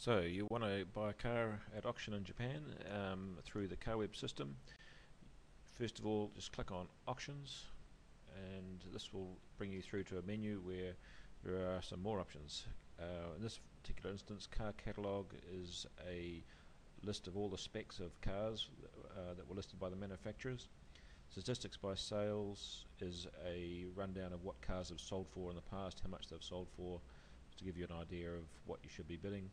So you want to buy a car at auction in Japan through the Carwebs system. First of all, just click on auctions, and this will bring you through to a menu where there are some more options. In this particular instance, car catalogue is a list of all the specs of cars that were listed by the manufacturers. Statistics by sales is a rundown of what cars have sold for in the past, how much they've sold for, to give you an idea of what you should be bidding.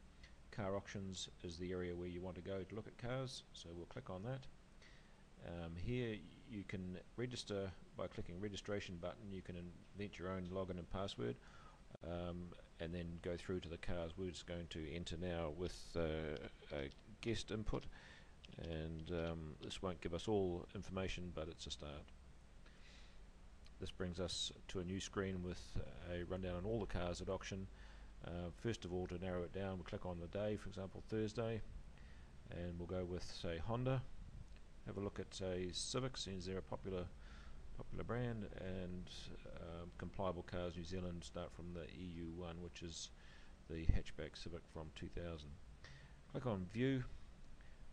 Car auctions is the area where you want to go to look at cars, so we'll click on that. Here you can register by clicking registration button. You can invent your own login and password, and then go through to the cars. We're just going to enter now with a guest input, and this won't give us all information, but it's a start. This brings us to a new screen with a rundown on all the cars at auction. First of all, to narrow it down, we'll click on the day, for example Thursday, and we'll go with, say, Honda. Have a look at, say, Civic, since they're a popular brand, and compliable cars New Zealand start from the EU1, which is the hatchback Civic from 2000. Click on View,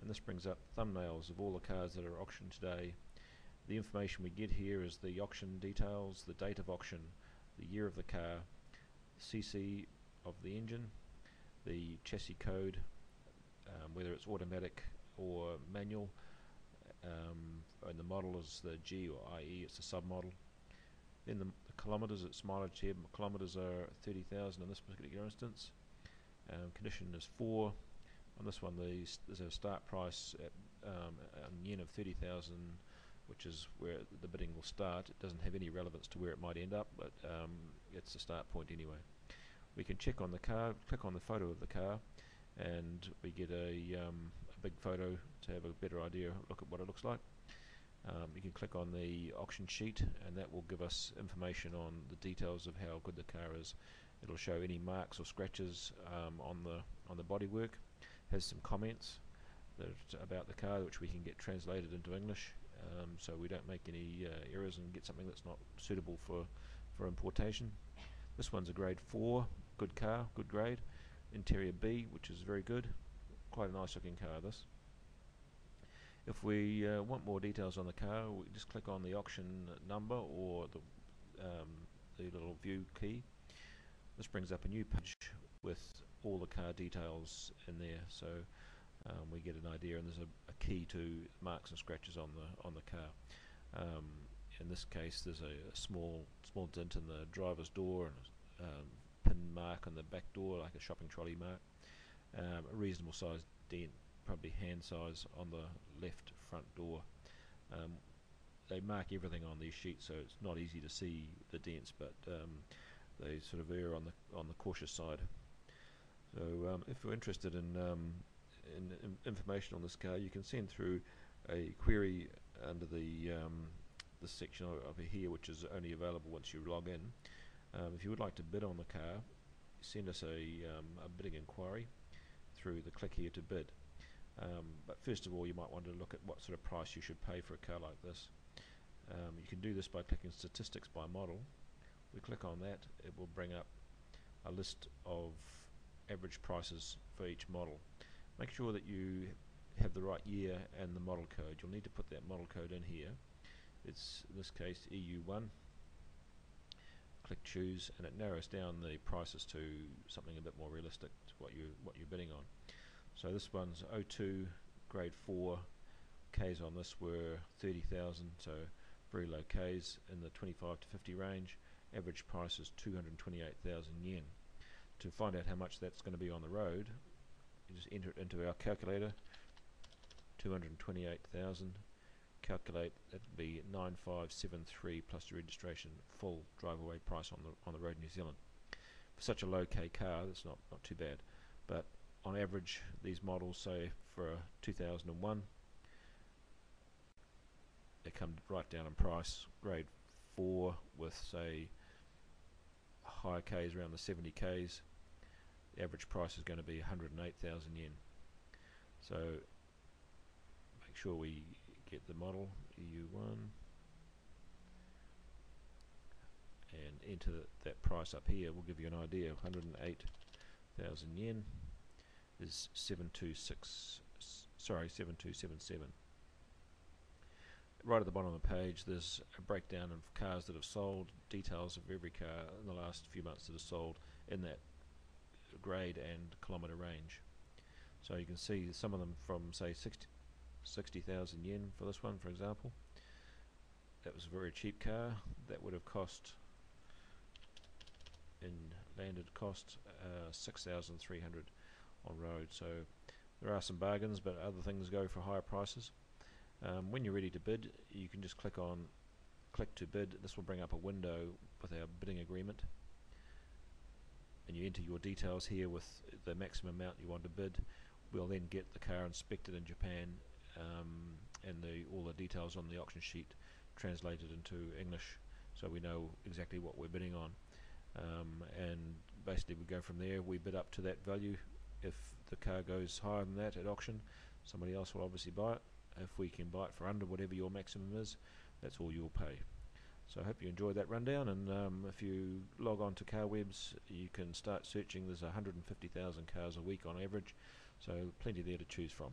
and this brings up thumbnails of all the cars that are auctioned today. The information we get here is the auction details, the date of auction, the year of the car, CC of the engine, the chassis code, whether it's automatic or manual, and the model is the G or IE, it's a submodel. Then the kilometres, it's mileage here. Kilometres are 30,000 in this particular instance. Condition is 4. On this one, there's a start price at yen of 30,000, which is where the bidding will start. It doesn't have any relevance to where it might end up, but it's a start point anyway. We can check on the car, click on the photo of the car, and we get a big photo to have a better idea, look at what it looks like. You can click on the auction sheet, and that will give us information on the details of how good the car is. It'll show any marks or scratches on the bodywork. Has some comments about the car which we can get translated into English, so we don't make any errors and get something that's not suitable for importation. This one's a grade 4, good car, good grade. Interior B, which is very good. Quite a nice looking car, this. If we want more details on the car, we just click on the auction number or the little view key. This brings up a new page with all the car details in there, so we get an idea, and there's a key to marks and scratches on the car. In this case, there's a small dent in the driver's door and a pin mark on the back door, like a shopping trolley mark. A reasonable sized dent, probably hand size, on the left front door. They mark everything on these sheets, so it's not easy to see the dents, but they sort of err on the cautious side. So if you're interested in information on this car, you can send through a query under the this section over here, which is only available once you log in. If you would like to bid on the car, send us a bidding inquiry through the click here to bid. But first of all, you might want to look at what sort of price you should pay for a car like this. You can do this by clicking statistics by model. We click on that, it will bring up a list of average prices for each model. Make sure that you have the right year and the model code. You'll need to put that model code in here. It's, in this case, EU1. Click choose, and it narrows down the prices to something a bit more realistic to what you're bidding on. So this one's 02 grade 4. K's on this were 30,000, so very low K's in the 25 to 50 range. Average price is 228,000 yen. To find out how much that's going to be on the road, you just enter it into our calculator. 228,000. Calculate, that would be 9573 plus the registration, full drive-away price on the road in New Zealand. For such a low K car, that's not too bad. But on average, these models, say for a 2001, they come right down in price. Grade 4 with, say, higher Ks around the 70 Ks. The average price is going to be 108,000 yen. So make sure we get the model EU1 and enter that price up here. We'll give you an idea of 108,000 yen. is 7277. Right at the bottom of the page there's a breakdown of cars that have sold, details of every car in the last few months that have sold in that grade and kilometre range. So you can see some of them from say 60,000 yen for this one, for example. That was a very cheap car. That would have cost, in landed cost, 6,300 on road. So there are some bargains, but other things go for higher prices. When you're ready to bid, you can just click to bid. This will bring up a window with our bidding agreement, and you enter your details here with the maximum amount you want to bid. We'll then get the car inspected in Japan, and all the details on the auction sheet translated into English, so we know exactly what we're bidding on. And basically we go from there. We bid up to that value. If the car goes higher than that at auction, somebody else will obviously buy it. If we can buy it for under whatever your maximum is, that's all you'll pay. So I hope you enjoyed that rundown, and if you log on to Carwebs, you can start searching. There's 150,000 cars a week on average, so plenty there to choose from.